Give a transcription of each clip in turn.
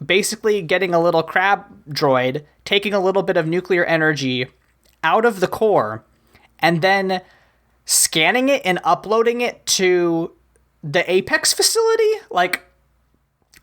basically getting a little crab droid, taking a little bit of nuclear energy out of the core, and then scanning it and uploading it to the Apex facility, like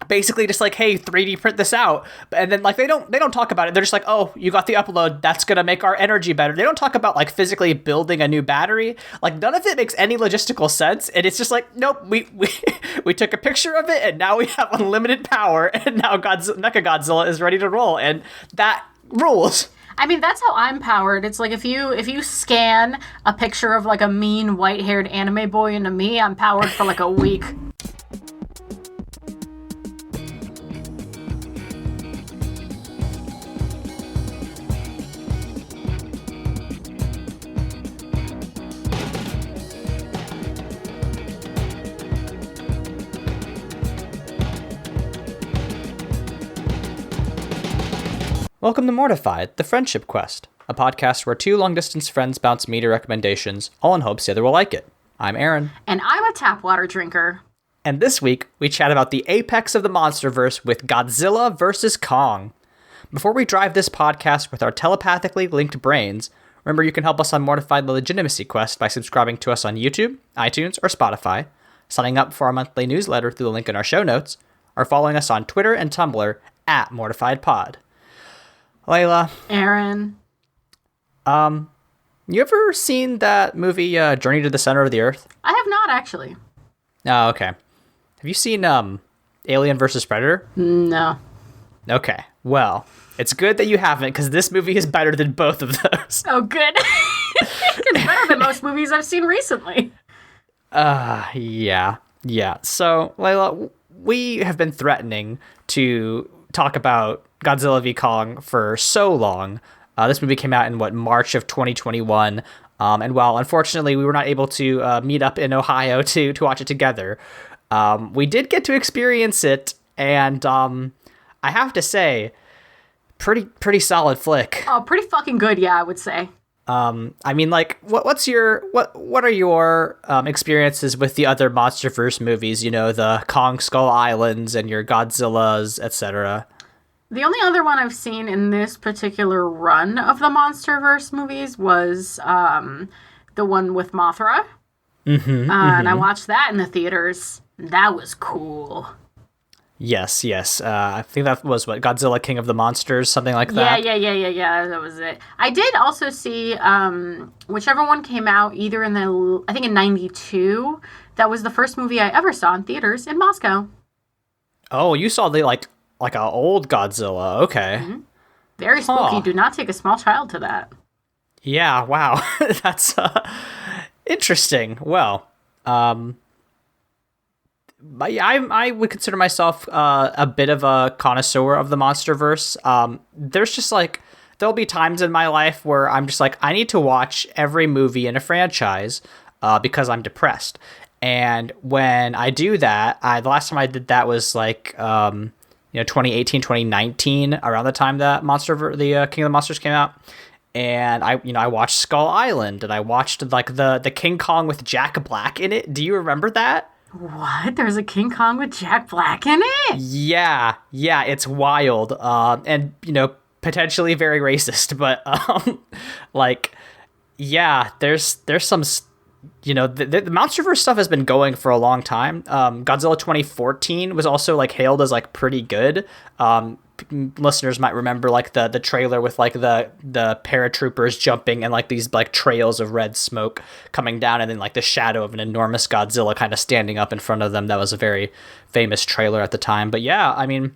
basically just like, hey, 3D print this out. And then like they don't talk about it. They're just like, oh, you got the upload, that's gonna make our energy better. They don't talk about like physically building a new battery. Like none of it makes any logistical sense. And it's just like, nope, we took a picture of it and now we have unlimited power, and now Mechagodzilla is ready to roll, and that rules. I mean, that's how I'm powered. It's like if you scan a picture of like a mean white-haired anime boy into me, I'm powered for like a week. Welcome to Mortified, the Friendship Quest, a podcast where two long-distance friends bounce media recommendations, all in hopes the other will like it. I'm Aaron. And I'm a tap water drinker. And this week, we chat about the apex of the Monsterverse with Godzilla V Kong. Before we drive this podcast with our telepathically linked brains, remember you can help us on Mortified the Legitimacy Quest by subscribing to us on YouTube, iTunes, or Spotify, signing up for our monthly newsletter through the link in our show notes, or following us on Twitter and Tumblr at MortifiedPod. Leyla. Aaron. You ever seen that movie, Journey to the Center of the Earth? I have not, actually. Oh, okay. Have you seen, Alien vs. Predator? No. Okay. Well, it's good that you haven't, because this movie is better than both of those. Oh, good. It's better than most movies I've seen recently. Yeah. So, Leyla, we have been threatening to talk about Godzilla V Kong for so long. This movie came out in, March of 2021. And while, unfortunately, we were not able to meet up in Ohio to watch it together, we did get to experience it, and I have to say, pretty solid flick. Oh, pretty fucking good, yeah, I would say. I mean, like, what are your experiences with the other Monsterverse movies? You know, the Kong Skull Islands and your Godzillas, etc. The only other one I've seen in this particular run of the Monsterverse movies was the one with Mothra. And I watched that in the theaters. That was cool. Yes. I think that was Godzilla King of the Monsters, something like that. Yeah. That was it. I did also see whichever one came out either in I think in 92. That was the first movie I ever saw in theaters in Moscow. Oh, you saw the like an old Godzilla. Okay. Mm-hmm. Very spooky. Huh. Do not take a small child to that. Yeah, wow. That's interesting. Well, I would consider myself a bit of a connoisseur of the Monsterverse. There's just like, there'll be times in my life where I'm just like, I need to watch every movie in a franchise because I'm depressed. And when I do that, the last time I did that was like, 2018, 2019, around the time that the King of the Monsters came out. And I watched Skull Island, and I watched like the King Kong with Jack Black in it. Do you remember that? What? There's a King Kong with Jack Black in it? Yeah, it's wild. And potentially very racist, but there's some, the Monsterverse stuff has been going for a long time. Godzilla 2014 was also like hailed as like pretty good. Listeners might remember like the trailer with like the paratroopers jumping and like these like trails of red smoke coming down, and then like the shadow of an enormous Godzilla kind of standing up in front of them. That was a very famous trailer at the time. But yeah, I mean,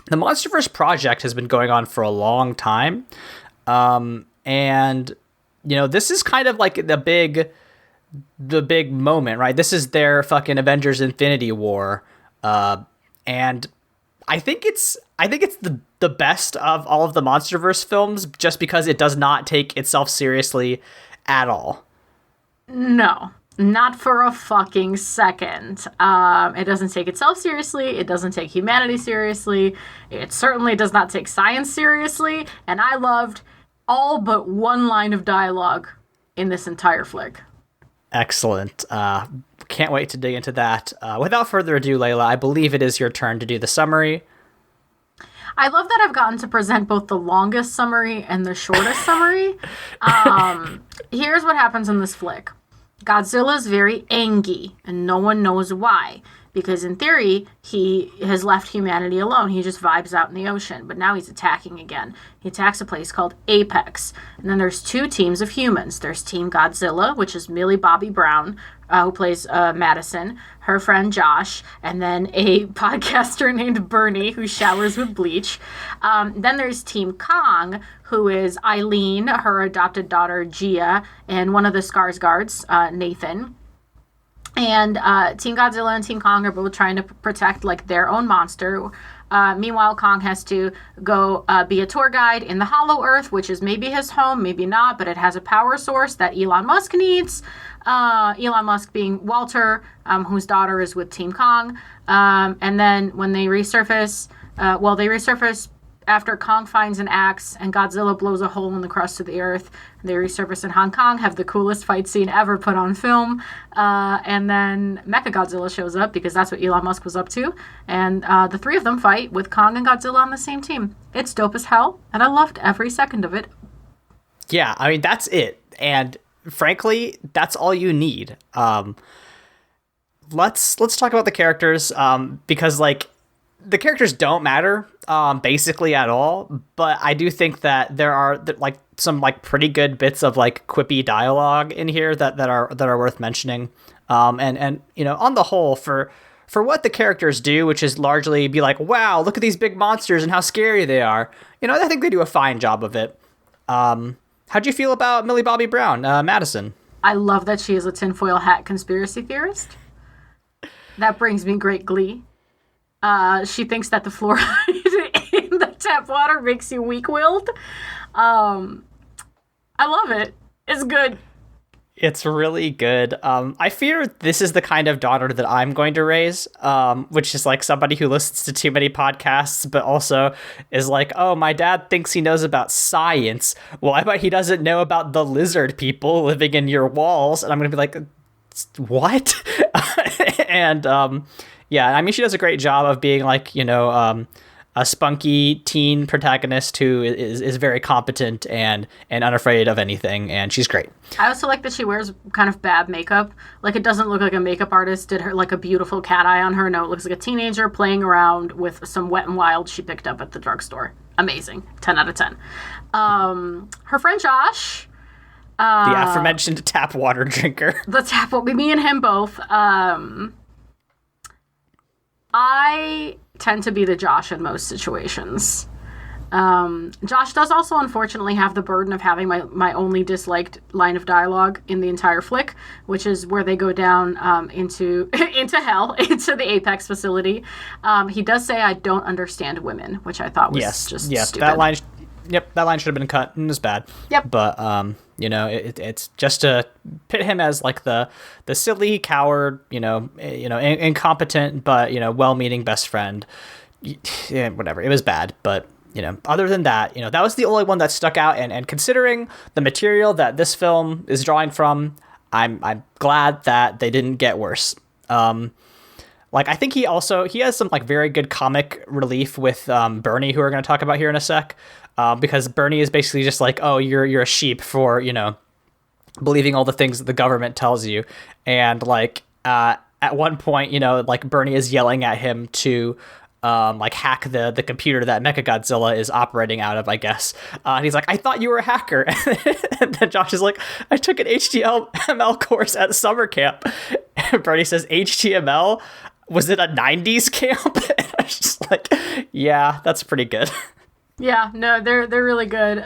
the Monsterverse project has been going on for a long time. And this is kind of like the big moment, right? This is their fucking Avengers Infinity War. And I think it's the best of all of the Monsterverse films, just because it does not take itself seriously at all. No, not for a fucking second. It doesn't take itself seriously. It doesn't take humanity seriously. It certainly does not take science seriously. And I loved all but one line of dialogue in this entire flick. Excellent. Can't wait to dig into that. Without further ado, Leyla, I believe it is your turn to do the summary. I love that I've gotten to present both the longest summary and the shortest summary. Here's what happens in this flick. Godzilla's very angry, and no one knows why. Because in theory, he has left humanity alone. He just vibes out in the ocean. But now he's attacking again. He attacks a place called Apex. And then there's two teams of humans. There's Team Godzilla, which is Millie Bobby Brown, who plays Madison, her friend Josh, and then a podcaster named Bernie, who showers with bleach. Then there's Team Kong, who is Eileen, her adopted daughter Gia, and one of the Skarsgårds, Nathan. And Team Godzilla and Team Kong are both trying to protect like their own monster. Meanwhile, Kong has to go be a tour guide in the Hollow Earth, which is maybe his home, maybe not, but it has a power source that Elon Musk needs. Elon Musk being Walter, whose daughter is with Team Kong. And then when they resurface, they resurface after Kong finds an axe and Godzilla blows a hole in the crust of the earth. They resurface in Hong Kong, have the coolest fight scene ever put on film. And then Mechagodzilla shows up because that's what Elon Musk was up to. And the three of them fight with Kong and Godzilla on the same team. It's dope as hell, and I loved every second of it. Yeah, I mean, that's it. And frankly, that's all you need. Let's talk about the characters, because like the characters don't matter basically at all, but I do think that there are like some like pretty good bits of like quippy dialogue in here that are worth mentioning. And you know, on the whole, for what the characters do, which is largely be like, wow, look at these big monsters and how scary they are. You know, I think they do a fine job of it. How'd you feel about Millie Bobby Brown, Madison? I love that she is a tinfoil hat conspiracy theorist. That brings me great glee. She thinks that the fluoride in the tap water makes you weak-willed. I love it. It's good. It's really good. I fear this is the kind of daughter that I'm going to raise, which is like somebody who listens to too many podcasts, but also is like, oh, my dad thinks he knows about science. Well, I bet he doesn't know about the lizard people living in your walls. And I'm going to be like, what? And, yeah, I mean, she does a great job of being like, you know, a spunky teen protagonist who is very competent and unafraid of anything, and she's great. I also like that she wears kind of bad makeup. Like, it doesn't look like a makeup artist did her like a beautiful cat eye on her. No, it looks like a teenager playing around with some Wet n Wild she picked up at the drugstore. Amazing. 10 out of 10. Her friend Josh. The aforementioned tap water drinker. The tap water. Me and him both. I tend to be the Josh in most situations. Josh does also unfortunately have the burden of having my only disliked line of dialogue in the entire flick, which is where they go down into hell, into the Apex facility. He does say, "I don't understand women," which I thought was just stupid. That line. Yep, that line should have been cut. It was bad. Yep. But you know, it's just to pit him as like the silly coward, incompetent but well-meaning best friend. Yeah, whatever. It was bad, but other than that, that was the only one that stuck out. And considering the material that this film is drawing from, I'm glad that they didn't get worse. Like, I think he has some like very good comic relief with Bernie, who we're going to talk about here in a sec. Because Bernie is basically just like, oh, you're a sheep for, believing all the things that the government tells you. And like, at one point, like Bernie is yelling at him to, like hack the computer that Mechagodzilla is operating out of, I guess. And he's like, I thought you were a hacker. And then Josh is like, I took an HTML course at summer camp. And Bernie says, HTML? Was it a 90s camp? And I was just like, yeah, that's pretty good. Yeah, no, they're really good.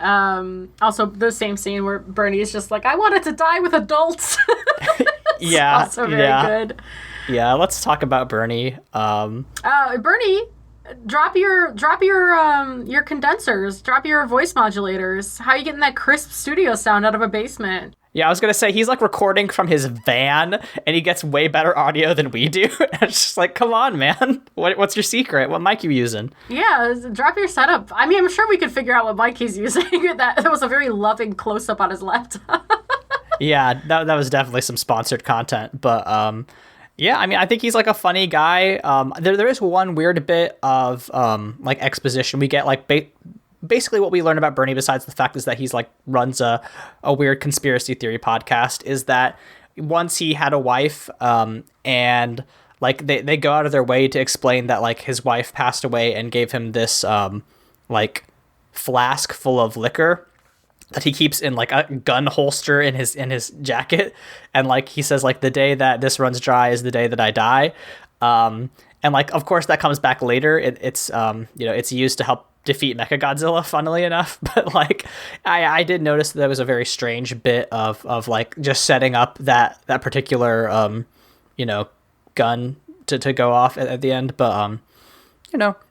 Also, the same scene where Bernie is just like, I wanted to die with adults. Yeah, also very good. Yeah, let's talk about Bernie. Bernie, drop your condensers, drop your voice modulators. How are you getting that crisp studio sound out of a basement? Yeah, I was going to say, he's like recording from his van, and he gets way better audio than we do. It's just like, come on, man. What's your secret? What mic you using? Yeah, drop your setup. I mean, I'm sure we could figure out what mic he's using. That was a very loving close-up on his laptop. Yeah, that was definitely some sponsored content. But Yeah, I mean, I think he's like a funny guy. There is one weird bit of like exposition we get, like basically what we learn about Bernie, besides the fact is that he's like runs a weird conspiracy theory podcast, is that once he had a wife, and like they go out of their way to explain that like his wife passed away and gave him this like flask full of liquor that he keeps in like a gun holster in his jacket, and like he says like the day that this runs dry is the day that I die, and like of course that comes back later. It's it's used to help defeat Mechagodzilla, funnily enough. But like I did notice that there was a very strange bit of like just setting up that particular gun to go off at the end. But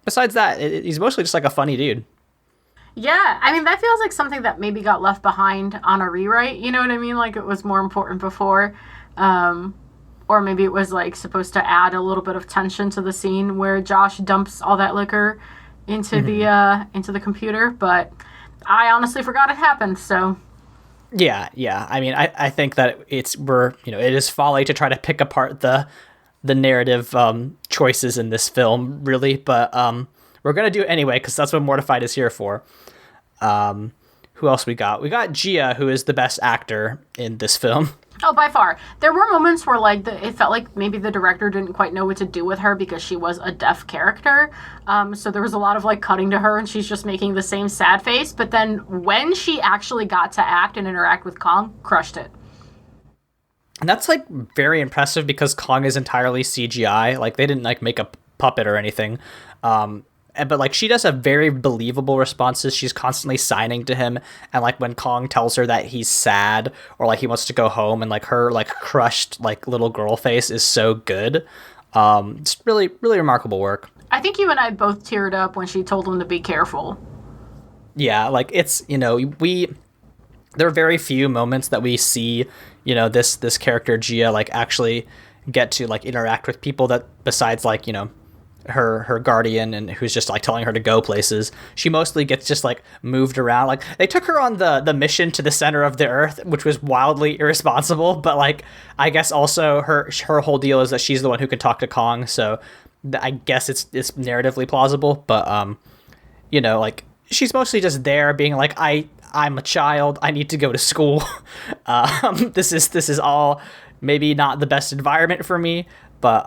besides that, he's mostly just like a funny dude. Yeah, I mean, that feels like something that maybe got left behind on a rewrite, you know what I mean? Like, it was more important before. Or maybe it was, like, supposed to add a little bit of tension to the scene where Josh dumps all that liquor into the computer. But I honestly forgot it happened, so... Yeah. I mean, I think that it is folly to try to pick apart the narrative choices in this film, really. But we're going to do it anyway, because that's what Mortified is here for. Who else we got? We got Gia, who is the best actor in this film. Oh, by far. There were moments where like it felt like maybe the director didn't quite know what to do with her because she was a deaf character. So there was a lot of like cutting to her and she's just making the same sad face. But then when she actually got to act and interact with Kong, crushed it. And that's like very impressive because Kong is entirely CGI. Like they didn't like make a puppet or anything. But like she does have very believable responses. She's constantly signing to him, and like when Kong tells her that he's sad or like he wants to go home, and like her like crushed like little girl face is so good. It's really, really remarkable work. I think you and I both teared up when she told him to be careful. Yeah, like it's there are very few moments that we see this character Gia like actually get to like interact with people, that besides like her guardian, and who's just like telling her to go places. She mostly gets just like moved around. Like they took her on the mission to the center of the earth, which was wildly irresponsible, but like I guess also her whole deal is that she's the one who can talk to Kong, so I guess it's narratively plausible. But like she's mostly just there being like, I'm a child, I need to go to school. This is all maybe not the best environment for me, but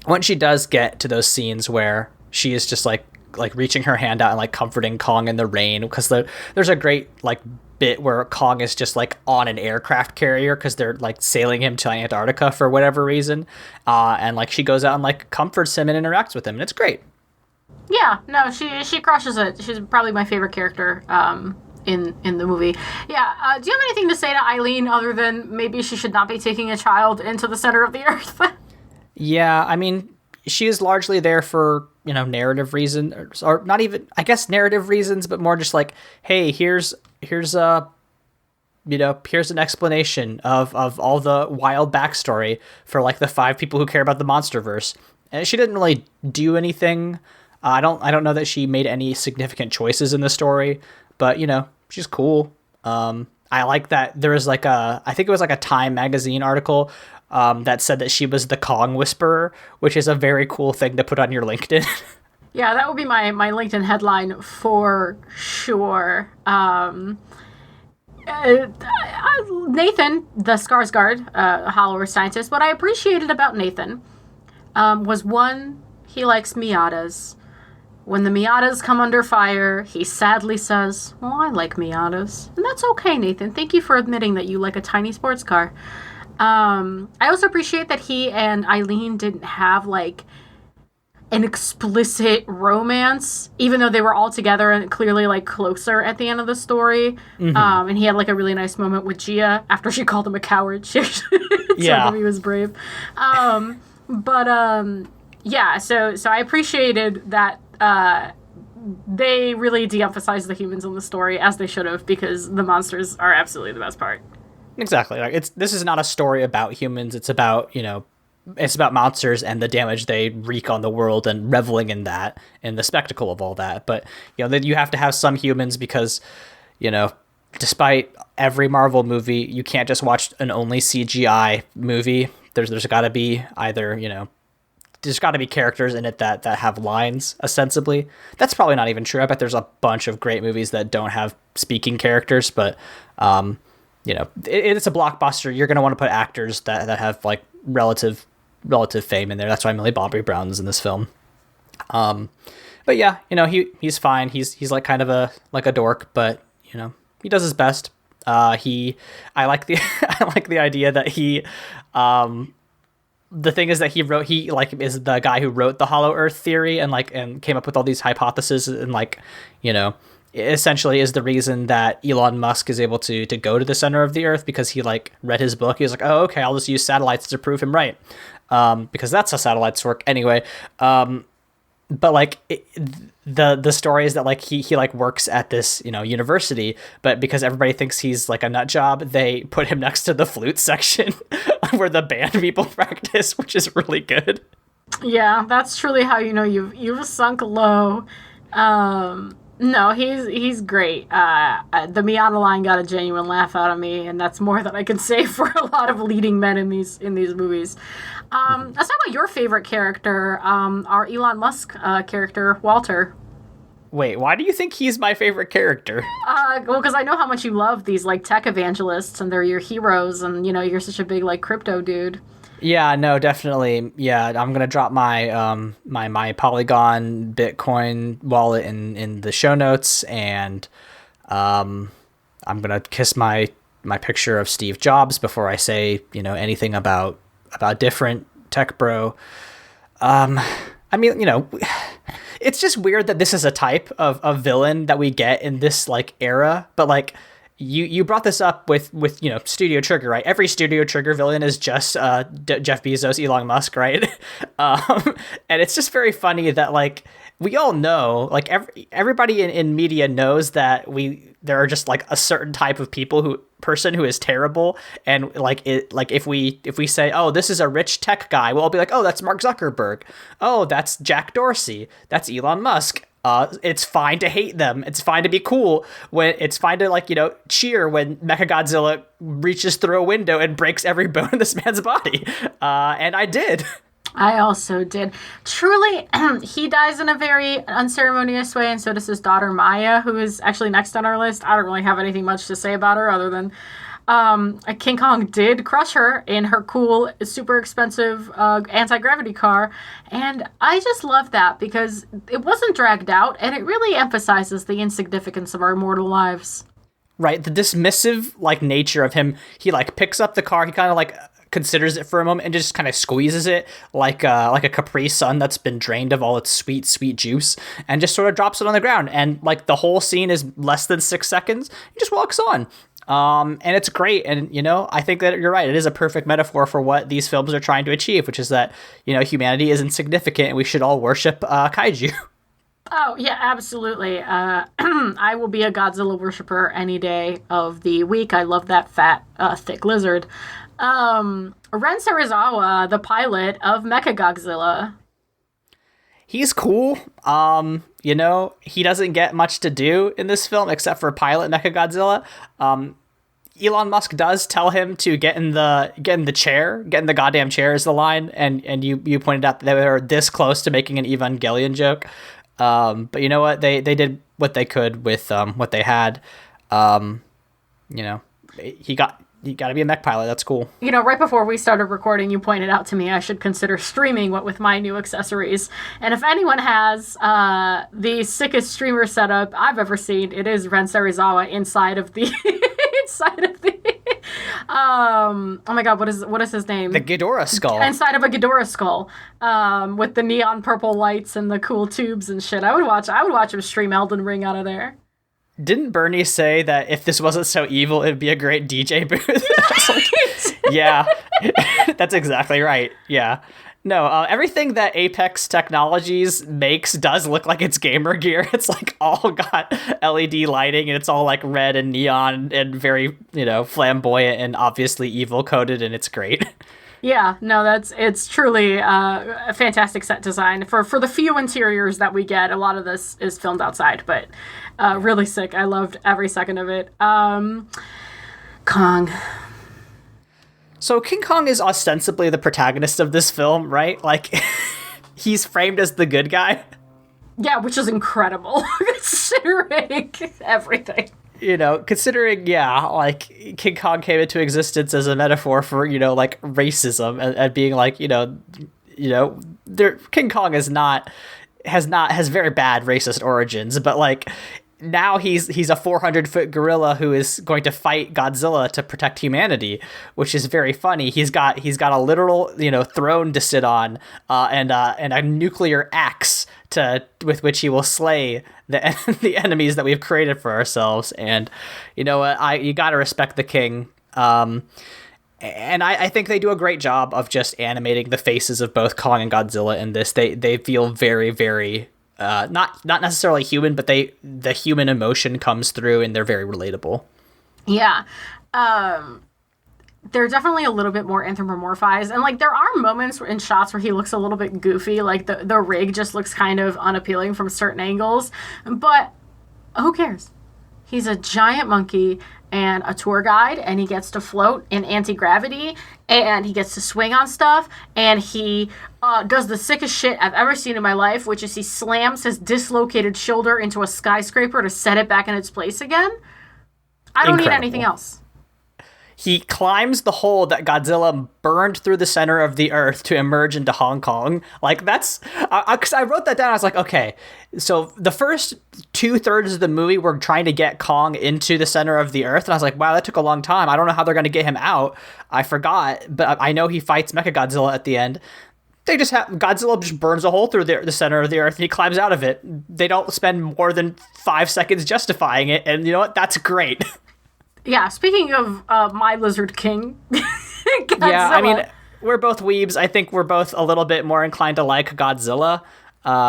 when she does get to those scenes where she is just like reaching her hand out and like comforting Kong in the rain, because there's a great like bit where Kong is just like on an aircraft carrier because they're like sailing him to Antarctica for whatever reason, and like she goes out and like comforts him and interacts with him, and it's great. Yeah, no, she crushes it. She's probably my favorite character in the movie. Yeah, do you have anything to say to Eileen other than maybe she should not be taking a child into the center of the earth? Yeah, I mean, she is largely there for, narrative reasons, or not even, I guess, narrative reasons, but more just like, hey, here's an explanation of all the wild backstory for like the 5 people who care about the Monsterverse. And she didn't really do anything. I don't know that she made any significant choices in the story, but she's cool. I like that there is like I think it was like a Time magazine article that said that she was the Kong Whisperer, which is a very cool thing to put on your LinkedIn. Yeah, that would be my LinkedIn headline for sure. Nathan, the Skarsgård, Hollower scientist, what I appreciated about Nathan was, one, he likes Miatas. When the Miatas come under fire, he sadly says, well, I like Miatas. And that's okay, Nathan. Thank you for admitting that you like a tiny sports car. I also appreciate that he and Eileen didn't have like an explicit romance, even though they were all together and clearly like closer at the end of the story. Mm-hmm. And he had like a really nice moment with Gia after she called him a coward. She told him he was brave. Yeah, so I appreciated that they really de-emphasized the humans in the story, as they should have, because the monsters are absolutely the best part. Exactly. Like this is not a story about humans. It's about, it's about monsters and the damage they wreak on the world and reveling in that and the spectacle of all that. But, then you have to have some humans because, despite every Marvel movie, you can't just watch an only CGI movie there's got to be either, there's got to be characters in it that have lines, ostensibly. That's probably not even true. I bet there's a bunch of great movies that don't have speaking characters, but it's a blockbuster. You're going to want to put actors that have like relative fame in there. That's why Millie Bobby Brown's in this film. But yeah, he's fine. He's like kind of a dork, but he does his best. I like the I like the idea that he the thing is that he is the guy who wrote the Hollow Earth theory and came up with all these hypotheses and essentially is the reason that Elon Musk is able to go to the center of the Earth, because he read his book. He was like, oh, okay, I'll just use satellites to prove him right. Because that's how satellites work anyway. But the story is that he works at this university, but because everybody thinks he's like a nut job, they put him next to the flute section where the band people practice, which is really good. Yeah, that's truly how you've sunk low. No, he's great. The Miata line got a genuine laugh out of me, and that's more than I can say for a lot of leading men in these movies. Let's talk about your favorite character, our Elon Musk character, Walter. Wait, why do you think he's my favorite character? Well, because I know how much you love these tech evangelists, and they're your heroes, and you're such a big crypto dude. Yeah, no, definitely. Yeah, I'm gonna drop my my Polygon Bitcoin wallet in the show notes, and I'm gonna kiss my picture of Steve Jobs before I say anything about different tech bro. I mean, it's just weird that this is a type of villain that we get in this era, but you brought this up with Studio Trigger, right? Every Studio Trigger villain is just Jeff Bezos, Elon Musk, right? And it's just very funny that we all know, everybody in media knows that there are just a certain type of person who is terrible, and if we say, oh, this is a rich tech guy, we'll all be like, oh, that's Mark Zuckerberg, oh, that's Jack Dorsey, that's Elon Musk. It's fine to hate them. It's fine to be cool when it's fine to cheer when Mechagodzilla reaches through a window and breaks every bone in this man's body. And I did. I also did. Truly, he dies in a very unceremonious way, and so does his daughter Maya, who is actually next on our list. I don't really have anything much to say about her other than King Kong did crush her in her cool, super expensive anti-gravity car, and I just love that because it wasn't dragged out, and it really emphasizes the insignificance of our mortal lives. Right, the dismissive nature of him. He picks up the car, he kind of considers it for a moment and just kind of squeezes it like a Capri Sun that's been drained of all its sweet juice, and just sort of drops it on the ground, and the whole scene is less than 6 seconds. He just walks on. And it's great. And, I think that you're right. It is a perfect metaphor for what these films are trying to achieve, which is that, humanity is insignificant and we should all worship kaiju. Oh, yeah, absolutely. I will be a Godzilla worshiper any day of the week. I love that fat, thick lizard. Ren Serizawa, the pilot of Mechagodzilla. He's cool. He doesn't get much to do in this film except for pilot Mechagodzilla. Elon Musk does tell him to get in the chair, get in the goddamn chair is the line, and you pointed out that they were this close to making an Evangelion joke. But you know what? They did what they could with what they had. You got to be a mech pilot. That's cool. Right before we started recording, you pointed out to me I should consider streaming what with my new accessories. And if anyone has the sickest streamer setup I've ever seen, it is Ren Serizawa inside of the oh my god, what is his name? The Ghidorah skull. Inside of a Ghidorah skull, with the neon purple lights and the cool tubes and shit. I would watch him stream Elden Ring out of there. Didn't Bernie say that if this wasn't so evil, it'd be a great DJ booth? Yeah, that's exactly right. Yeah. No, everything that Apex Technologies makes does look like it's gamer gear. It's all got LED lighting, and it's all red and neon and very, flamboyant and obviously evil coded, and it's great. Yeah, no, it's truly a fantastic set design. For the few interiors that we get, a lot of this is filmed outside, but really sick. I loved every second of it. Kong. So King Kong is ostensibly the protagonist of this film, right? Like, he's framed as the good guy. Yeah, which is incredible, considering everything. You know, considering, like, King Kong came into existence as a metaphor for, like, racism and being like, King Kong has very bad racist origins, but, like, now he's a 400-foot gorilla who is going to fight Godzilla to protect humanity, which is very funny. He's got a literal, throne to sit on, and a nuclear axe with which he will slay the enemies that we've created for ourselves. And you know what? You got to respect the king. And I think they do a great job of just animating the faces of both Kong and Godzilla in this. They feel very, very not necessarily human, but the human emotion comes through and they're very relatable. Yeah. They're definitely a little bit more anthropomorphized. And, like, there are moments in shots where he looks a little bit goofy. Like, the rig just looks kind of unappealing from certain angles. But who cares? He's a giant monkey and a tour guide, and he gets to float in anti-gravity, and he gets to swing on stuff, and he does the sickest shit I've ever seen in my life, which is he slams his dislocated shoulder into a skyscraper to set it back in its place again. I don't need anything else. He climbs the hole that Godzilla burned through the center of the earth to emerge into Hong Kong. Like, that's... Because I wrote that down, I was like, okay, so the first 2/3 of the movie were trying to get Kong into the center of the earth, and I was like, wow, that took a long time. I don't know how they're going to get him out. I forgot, but I know he fights Mechagodzilla at the end. They just have... Godzilla just burns a hole through the center of the earth, and he climbs out of it. They don't spend more than 5 seconds justifying it, and you know what? That's great. Yeah, speaking of my Lizard King, Godzilla. Yeah, I mean, we're both weebs. I think we're both a little bit more inclined to like Godzilla.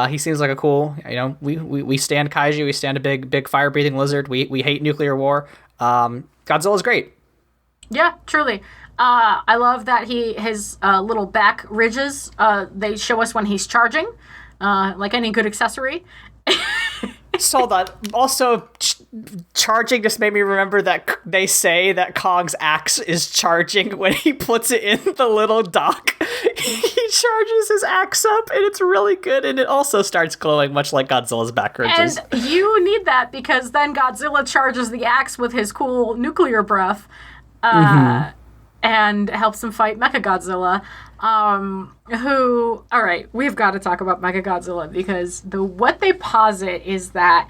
He seems like a cool, we stand kaiju, we stand a big fire-breathing lizard. We hate nuclear war. Godzilla's great. Yeah, truly. I love that his little back ridges, they show us when he's charging, like any good accessory. Hold on. Also, charging just made me remember that they say that Kong's axe is charging when he puts it in the little dock. He charges his axe up, and it's really good, and it also starts glowing, much like Godzilla's back ridges. And you need that, because then Godzilla charges the axe with his cool nuclear breath, and helps him fight Mechagodzilla. All right, we've got to talk about Mechagodzilla, because what they posit is that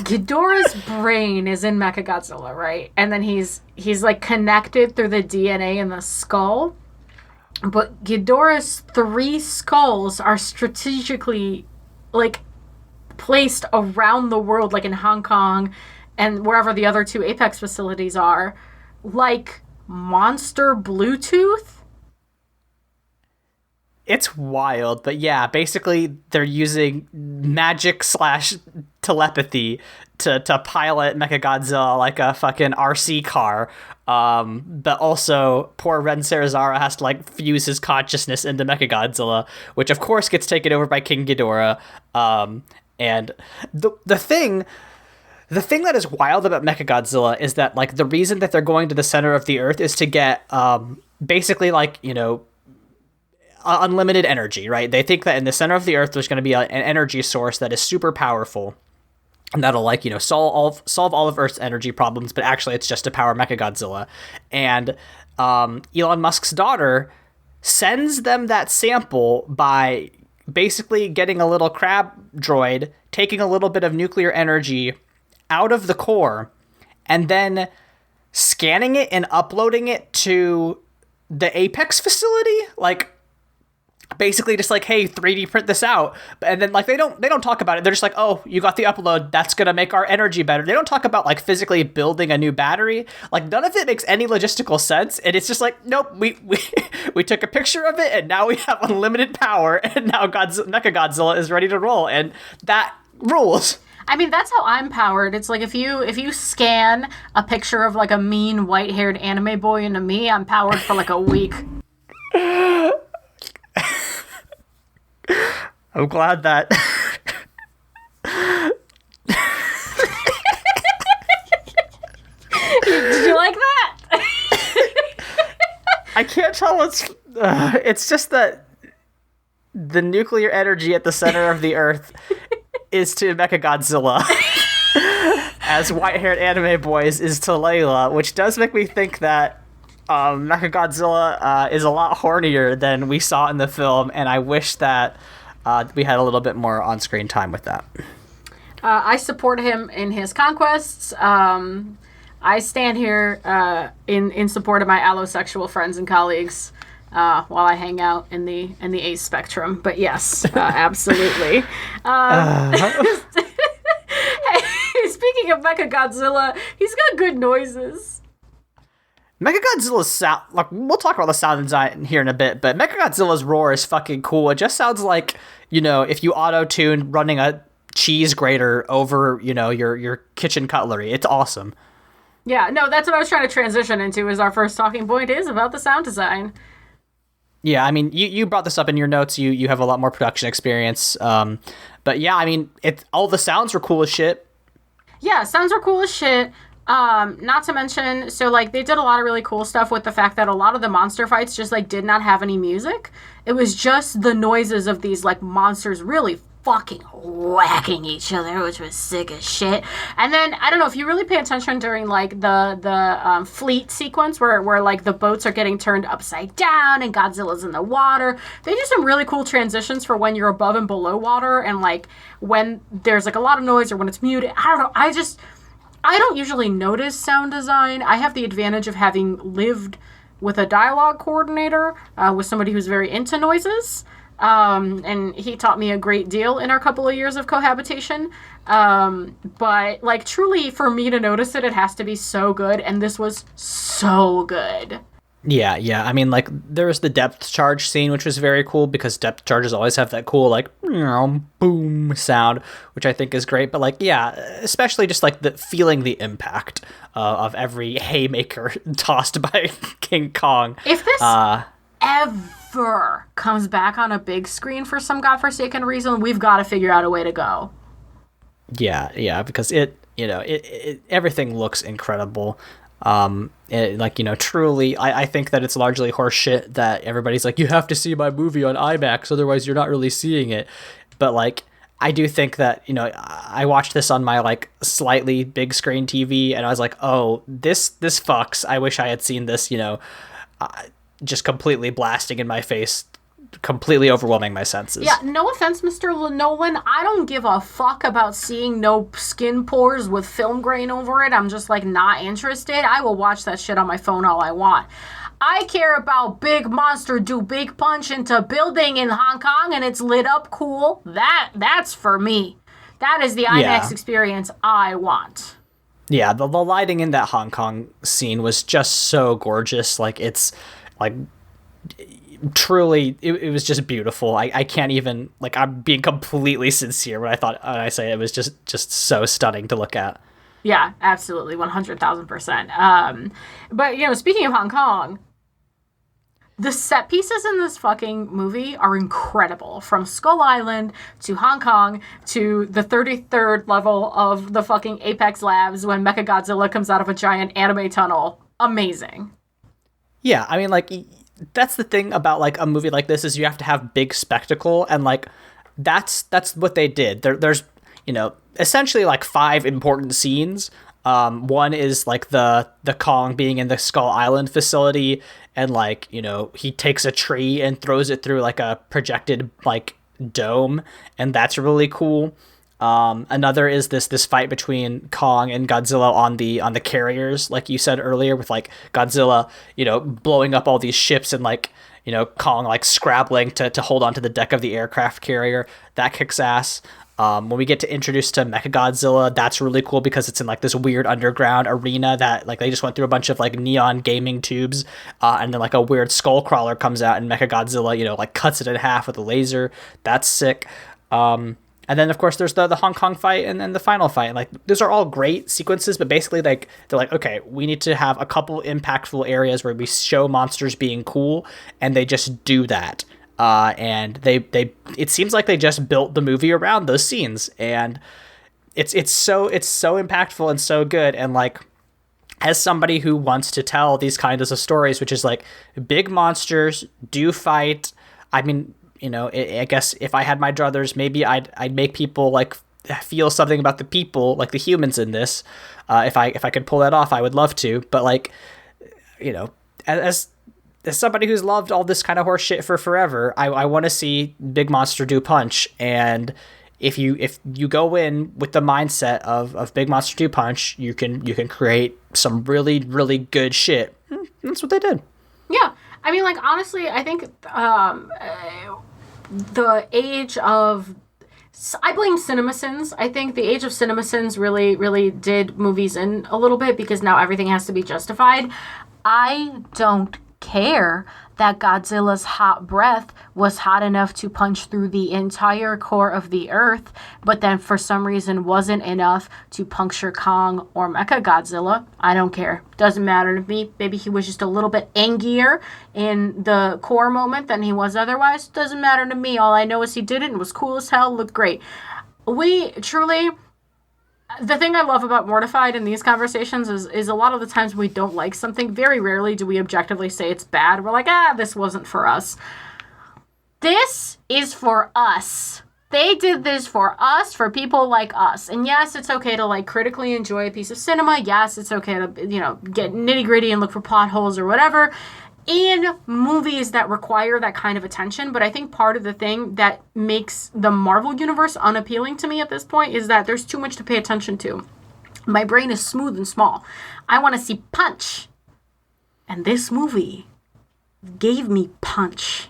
Ghidorah's brain is in Mechagodzilla, right? And then he's like connected through the DNA in the skull. But Ghidorah's 3 skulls are strategically, like, placed around the world, like in Hong Kong and wherever the other 2 Apex facilities are, like monster Bluetooth. It's wild, but yeah, basically they're using magic / telepathy to pilot Mechagodzilla like a fucking RC car. But also poor Ren Sarazara has to, like, fuse his consciousness into Mechagodzilla, which of course gets taken over by King Ghidorah. And the thing that is wild about Mechagodzilla is that, like, the reason that they're going to the center of the earth is to get basically, like, unlimited energy, right? They think that in the center of the earth there's going to be an energy source that is super powerful and that'll, like, solve all of Earth's energy problems, but actually it's just to power Mechagodzilla. And Elon Musk's daughter sends them that sample by basically getting a little crab droid, taking a little bit of nuclear energy out of the core, and then scanning it and uploading it to the Apex facility, like, basically just like, hey, 3D print this out. And then, like, they don't talk about it. They're just like, oh, you got the upload, that's gonna make our energy better. They don't talk about, like, physically building a new battery. Like, none of it makes any logistical sense, and it's just like, nope, we took a picture of it, and now we have unlimited power, and now Mechagodzilla is ready to roll, and that rules. I mean, that's how I'm powered. It's like, if you scan a picture of, like, a mean white-haired anime boy into me, I'm powered for, like, a week. I'm glad that... Did you like that? can't tell it's just that the nuclear energy at the center of the Earth is to Mechagodzilla, as white-haired anime boys is to Leyla, which does make me think that Mechagodzilla is a lot hornier than we saw in the film, and I wish that we had a little bit more on-screen time with that. I support him in his conquests. I stand here in support of my allosexual friends and colleagues while I hang out in the ace spectrum. But yes, absolutely. Hey, speaking of Mechagodzilla, he's got good noises. Mechagodzilla's sound, like, we'll talk about the sound design here in a bit, but Mechagodzilla's roar is fucking cool. It just sounds like, if you auto-tune running a cheese grater over, your kitchen cutlery. It's awesome. Yeah, no, that's what I was trying to transition into, is our first talking point is about the sound design. Yeah, I mean, you brought this up in your notes. You have a lot more production experience. But yeah, I mean, all the sounds were cool as shit. Yeah, sounds were cool as shit. Not to mention, so, like, they did a lot of really cool stuff with the fact that a lot of the monster fights just, like, did not have any music. It was just the noises of these, like, monsters really fucking whacking each other, which was sick as shit. And then, I don't know, if you really pay attention during, like, the fleet sequence where, like, the boats are getting turned upside down and Godzilla's in the water, they do some really cool transitions for when you're above and below water and, like, when there's, like, a lot of noise or when it's muted. I don't know, I don't usually notice sound design. I have the advantage of having lived with a dialogue coordinator, with somebody who's very into noises. And he taught me a great deal in our couple of years of cohabitation. But, like, truly, for me to notice it has to be so good, and this was so good. Yeah. I mean, like, there was the depth charge scene, which was very cool, because depth charges always have that cool, like, boom sound, which I think is great. But, like, yeah, especially just, like, feeling the impact of every haymaker tossed by King Kong. If this ever comes back on a big screen for some godforsaken reason, we've got to figure out a way to go. Yeah, because it everything looks incredible. Truly, I think that it's largely horseshit that everybody's like, you have to see my movie on IMAX, otherwise you're not really seeing it. But, like, I do think that, I watched this on my, like, slightly big screen TV, and I was like, oh, this fucks. I wish I had seen this, just completely blasting in my face, completely overwhelming my senses. Yeah, no offense, Mr. Nolan. I don't give a fuck about seeing no skin pores with film grain over it. I'm just, like, not interested. I will watch that shit on my phone all I want. I care about big monster do big punch into building in Hong Kong and it's lit up cool. That's for me. That is the IMAX experience I want. Yeah, the lighting in that Hong Kong scene was just so gorgeous. Like, it's, like, truly, it was just beautiful. I can't even, like, I'm being completely sincere when I say it was just so stunning to look at. Yeah, absolutely, 100,000%. But, speaking of Hong Kong, the set pieces in this fucking movie are incredible. From Skull Island to Hong Kong to the 33rd level of the fucking Apex Labs when Mechagodzilla comes out of a giant anime tunnel. Amazing. Yeah, I mean, like, that's the thing about, like, a movie like this is you have to have big spectacle, and, like, that's what they did. There's essentially, like, 5 important scenes. One is, like, the Kong being in the Skull Island facility, and, like, he takes a tree and throws it through, like, a projected, like, dome, and that's really cool. Another is this fight between Kong and Godzilla on the carriers, like you said earlier, with, like, Godzilla, blowing up all these ships and, like, Kong, like, scrabbling to hold onto the deck of the aircraft carrier. That kicks ass. When we get to introduce to Mechagodzilla, that's really cool because it's in, like, this weird underground arena that, like, they just went through a bunch of, like, neon gaming tubes, and then, like, a weird skull crawler comes out and Mechagodzilla, like, cuts it in half with a laser. That's sick. And then, of course, there's the Hong Kong fight and then the final fight. And, like, those are all great sequences, but basically, like, they're like, okay, we need to have a couple impactful areas where we show monsters being cool, and they just do that. And it seems like they just built the movie around those scenes, and it's so impactful and so good. And, like, as somebody who wants to tell these kinds of stories, which is like big monsters do fight. I mean, you know, I guess if I had my druthers, maybe I'd make people like feel something about the people, like the humans in this. If I could pull that off, I would love to. But like, you know, as somebody who's loved all this kind of horse shit for forever, I want to see big monster do punch. And if you go in with the mindset of big monster do punch, you can create some really, really good shit. That's what they did. Yeah. I mean, like, honestly, I think the age of... I blame CinemaSins. I think the age of CinemaSins really, really did movies in a little bit, because now everything has to be justified. I don't care that Godzilla's hot breath was hot enough to punch through the entire core of the earth, but then for some reason wasn't enough to puncture Kong or Mechagodzilla. I don't care. Doesn't matter to me. Maybe he was just a little bit angrier in the core moment than he was otherwise. Doesn't matter to me. All I know is he did it and was cool as hell, looked great. We truly... The thing I love about Mortified in these conversations is a lot of the times we don't like something. Very rarely do we objectively say it's bad. We're like, this wasn't for us. This is for us. They did this for us, for people like us. And yes, it's okay to like critically enjoy a piece of cinema. Yes, it's okay to, you know, get nitty gritty and look for plot holes or whatever in movies that require that kind of attention. But I think part of the thing that makes the Marvel universe unappealing to me at this point is that there's too much to pay attention to. My brain is smooth and small. I want to see punch. And this movie gave me punch.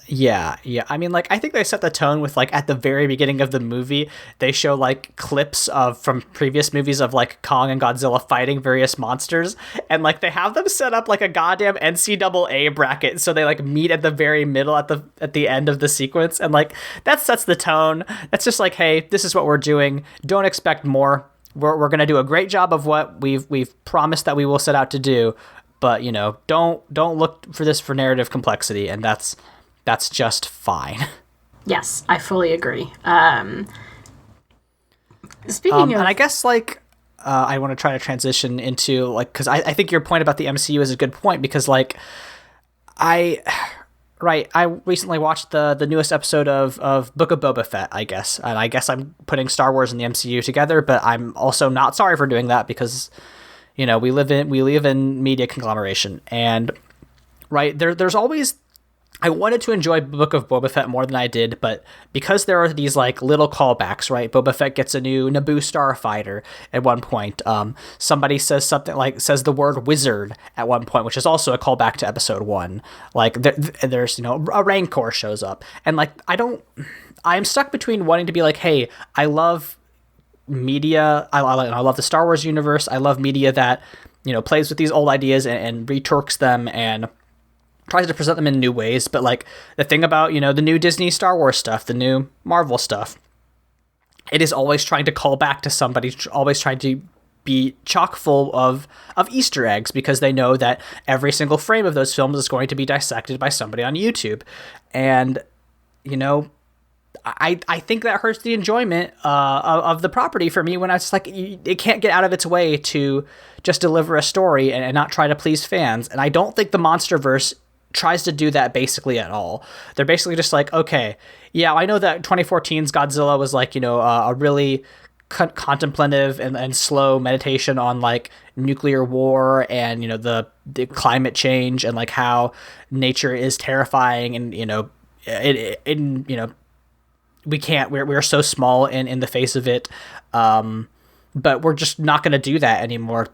Yeah. I mean, like, I think they set the tone with, like, at the very beginning of the movie, they show, like, clips from previous movies of, like, Kong and Godzilla fighting various monsters, and, like, they have them set up like a goddamn NCAA bracket, so they, like, meet at the very middle at the end of the sequence, and, like, that sets the tone. That's just like, hey, this is what we're doing. Don't expect more. We're gonna do a great job of what we've promised that we will set out to do, but, you know, don't look for this for narrative complexity, and that's just fine. Yes, I fully agree. Speaking of... And I guess, like, I want to try to transition into, like, because I think your point about the MCU is a good point, because, like, I recently watched the newest episode of Book of Boba Fett, I guess. And I guess I'm putting Star Wars and the MCU together, but I'm also not sorry for doing that, because, you know, we live in media conglomeration. And, right, there's always... I wanted to enjoy Book of Boba Fett more than I did, but because there are these, like, little callbacks, right? Boba Fett gets a new Naboo starfighter at one point. Somebody says the word wizard at one point, which is also a callback to episode 1. Like, there's, you know, a Rancor shows up. And, like, I'm stuck between wanting to be like, hey, I love media. I love the Star Wars universe. I love media that, you know, plays with these old ideas and retorques them and tries to present them in new ways. But, like, the thing about, you know, the new Disney Star Wars stuff, the new Marvel stuff, it is always trying to call back to somebody, always trying to be chock full of Easter eggs, because they know that every single frame of those films is going to be dissected by somebody on YouTube. And, you know, I think that hurts the enjoyment of the property for me, when I was like, it can't get out of its way to just deliver a story and not try to please fans. And I don't think the Monsterverse tries to do that basically at all. They're basically just like, okay, yeah, I know that 2014's Godzilla was, like, you know, a really contemplative and slow meditation on, like, nuclear war and, you know, the climate change and, like, how nature is terrifying, and, you know, you know, we're so small in the face of it, but we're just not going to do that anymore.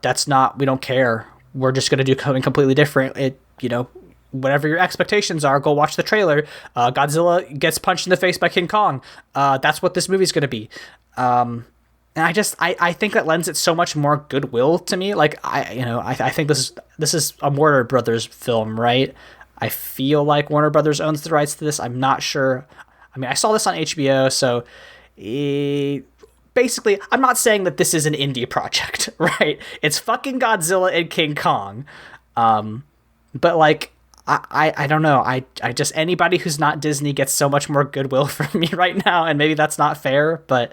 We don't care. We're just going to do something completely different. You know, whatever your expectations are, go watch the trailer. Godzilla gets punched in the face by King Kong. That's what this movie's going to be. And I think that lends it so much more goodwill to me. Like, I think this is a Warner Brothers film, right? I feel like Warner Brothers owns the rights to this. I'm not sure. I mean, I saw this on HBO, so basically, I'm not saying that this is an indie project, right? It's fucking Godzilla and King Kong. But, like, I don't know. I just, anybody who's not Disney gets so much more goodwill from me right now, and maybe that's not fair, but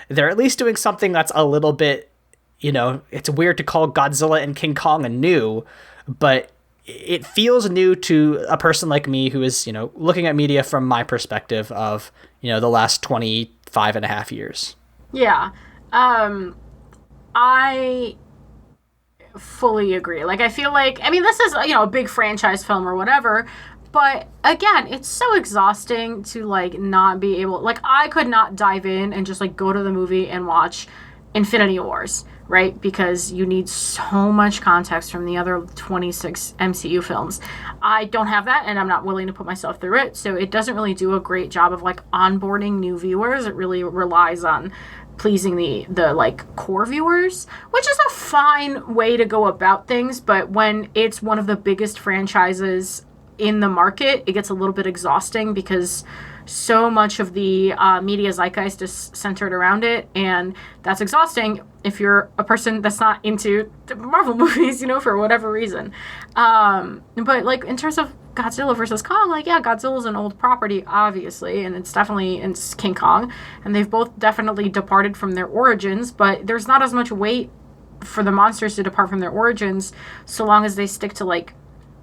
they're at least doing something that's a little bit, it's weird to call Godzilla and King Kong new, but it feels new to a person like me who is, looking at media from my perspective of, the last 25 and a half years. Yeah. I fully agree. Like, I feel like, this is, a big franchise film or whatever, but again, it's so exhausting to, like, not be able, like, I could not dive in and just, like, go to the movie and watch Infinity Wars, right? Because you need so much context from the other 26 MCU films. I don't have that, and I'm not willing to put myself through it, so it doesn't really do a great job of, like, onboarding new viewers. It really relies on pleasing the like core viewers, which is a fine way to go about things, but when it's one of the biggest franchises in the market, it gets a little bit exhausting because so much of the media zeitgeist is centered around it, and that's exhausting if you're a person that's not into the Marvel movies, for whatever reason. But like in terms of Godzilla versus Kong, like, yeah, Godzilla's an old property, obviously, and it's King Kong, and they've both definitely departed from their origins, but there's not as much weight for the monsters to depart from their origins so long as they stick to, like,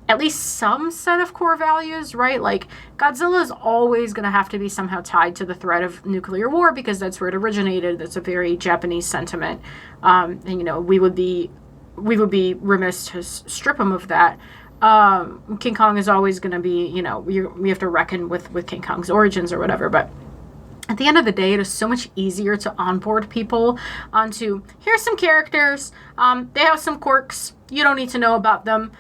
at least some set of core values, right? Like, Godzilla is always going to have to be somehow tied to the threat of nuclear war because that's where it originated. That's a very Japanese sentiment. And, we would be remiss to strip him of that. King Kong is always going to be, we have to reckon with King Kong's origins or whatever. But at the end of the day, it is so much easier to onboard people onto, here's some characters. They have some quirks. You don't need to know about them.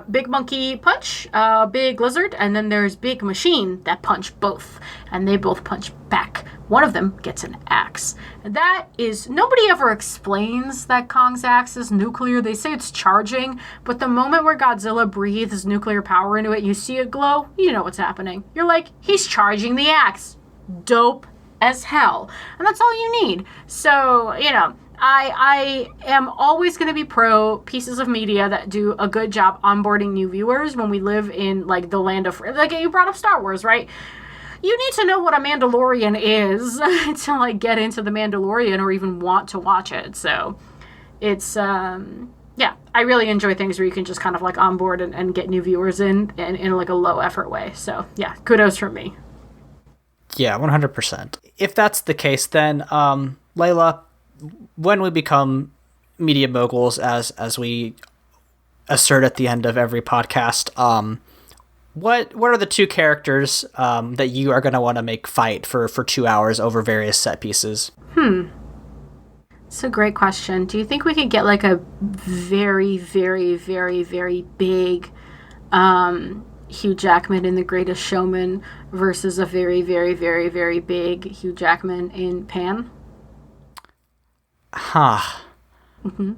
Big monkey punch, big lizard, and then there's big machine that punch both, and they both punch back. One of them gets an axe. And that is, nobody ever explains that Kong's axe is nuclear. They say it's charging, but the moment where Godzilla breathes nuclear power into it, you see it glow, you know what's happening. You're like, he's charging the axe. Dope as hell. And that's all you need. So, I am always going to be pro pieces of media that do a good job onboarding new viewers when we live in, like, the land of, like, you brought up Star Wars, right? You need to know what a Mandalorian is to, like, get into the Mandalorian or even want to watch it. So it's, yeah, I really enjoy things where you can just kind of, like, onboard and get new viewers in like, a low effort way. So, yeah, kudos from me. Yeah, 100%. If that's the case, then, Leyla, when we become media moguls, as we assert at the end of every podcast, what are the two characters that you are going to want to make fight for 2 hours over various set pieces? It's a great question. Do you think we could get, like, a very, very, very, very big Hugh Jackman in The Greatest Showman versus a very, very, very, very big Hugh Jackman in Pan? Mm-hmm.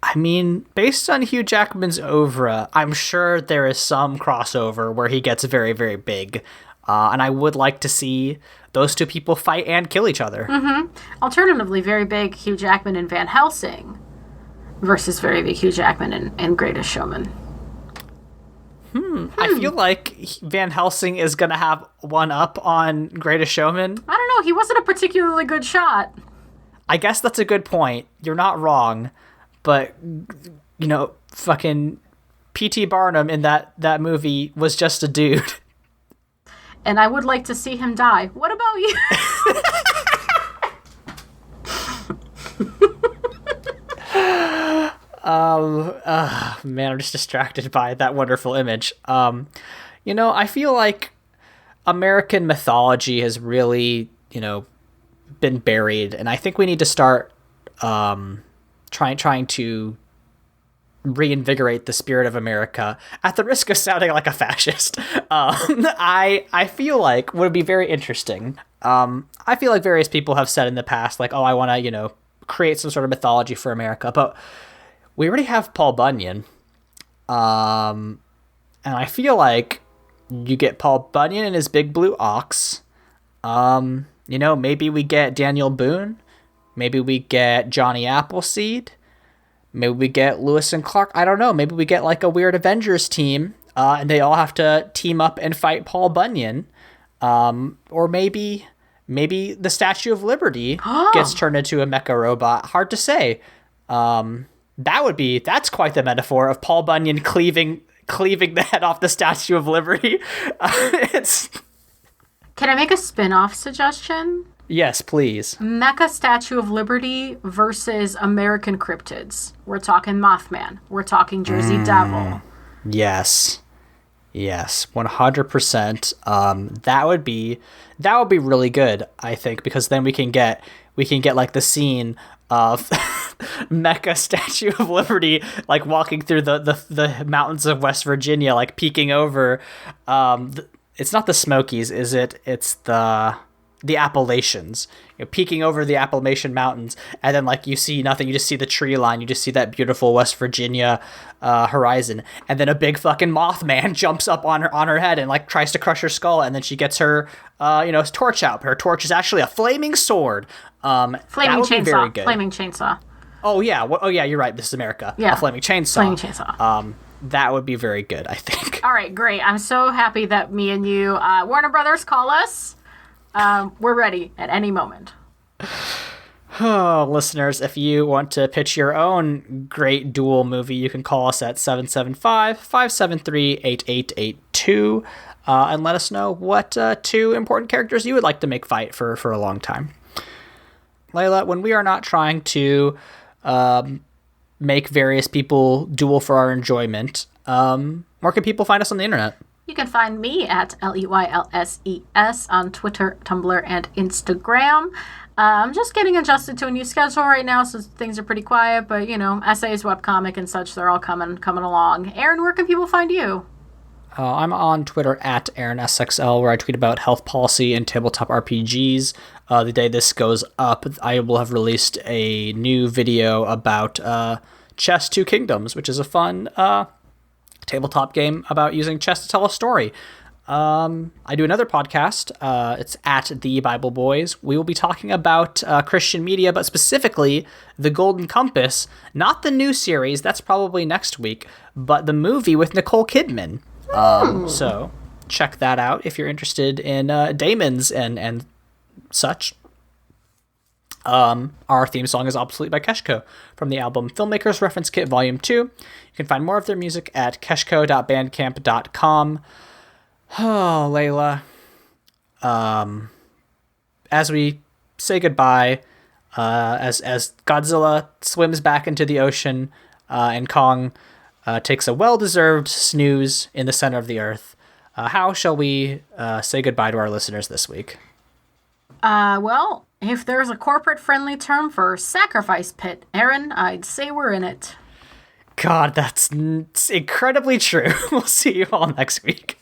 I mean, based on Hugh Jackman's oeuvre, I'm sure there is some crossover where he gets very, very big. And I would like to see those two people fight and kill each other. Mm-hmm. Alternatively, very big Hugh Jackman in Van Helsing versus very big Hugh Jackman in Greatest Showman. I feel like Van Helsing is going to have one up on Greatest Showman. I don't know. He wasn't a particularly good shot. I guess that's a good point. You're not wrong. But, fucking P.T. Barnum in that movie was just a dude. And I would like to see him die. What about you? Man, I'm just distracted by that wonderful image. I feel like American mythology has really, been buried, and I think we need to start trying to reinvigorate the spirit of America at the risk of sounding like a fascist. I feel like would be very interesting. I feel like various people have said in the past, like, oh, I want to, create some sort of mythology for America, but we already have Paul Bunyan. And I feel like you get Paul Bunyan and his big blue ox. Maybe we get Daniel Boone. Maybe we get Johnny Appleseed. Maybe we get Lewis and Clark. I don't know. Maybe we get like a weird Avengers team, and they all have to team up and fight Paul Bunyan. Or maybe the Statue of Liberty gets turned into a mecha robot. Hard to say. That's quite the metaphor of Paul Bunyan cleaving the head off the Statue of Liberty. It's Can I make a spin-off suggestion? Yes, please. Mecha Statue of Liberty versus American cryptids. We're talking Mothman. We're talking Jersey Devil. Yes. Yes, 100%. That would be really good, I think, because then we can get like the scene of Mecha Statue of Liberty like walking through the mountains of West Virginia, like peeking over. It's not the Smokies, is it? It's the Appalachians, peeking over the Appalachian Mountains, and then like you see nothing, you just see the tree line, you just see that beautiful West Virginia horizon, and then a big fucking Mothman jumps up on her head and like tries to crush her skull, and then she gets her torch out. Her torch is actually a flaming sword. Flaming chainsaw. Flaming chainsaw. Oh yeah, you're right. This is America. Yeah. A flaming chainsaw. Flaming chainsaw. That would be very good, I think. All right, great. I'm so happy that me and you, Warner Brothers, call us. We're ready at any moment. Oh, listeners, if you want to pitch your own great duel movie, you can call us at 775-573-8882 and let us know what two important characters you would like to make fight for a long time. Leyla, when we are not trying to make various people duel for our enjoyment, where can people find us on the internet? You can find me at LeylSes on Twitter, Tumblr, and Instagram. I'm just getting adjusted to a new schedule right now, so things are pretty quiet, but, essays, webcomic, and such, they're all coming along. Aaron, where can people find you? I'm on Twitter at AaronSXL, where I tweet about health policy and tabletop RPGs. The day this goes up, I will have released a new video about Chess Two Kingdoms, which is a fun tabletop game about using chess to tell a story. I do another podcast. It's at The Bible Boys. We will be talking about Christian media, but specifically The Golden Compass, not the new series, that's probably next week, but the movie with Nicole Kidman. So check that out if you're interested in daemons and such. Our theme song is Obsolete by Keshko from the album Filmmakers Reference Kit Volume 2. You can find more of their music at keshko.bandcamp.com. Oh, Leyla. As we say goodbye, as Godzilla swims back into the ocean and Kong takes a well-deserved snooze in the center of the earth, how shall we say goodbye to our listeners this week? Well, if there's a corporate-friendly term for sacrifice pit, Aaron, I'd say we're in it. God, that's incredibly true. We'll see you all next week.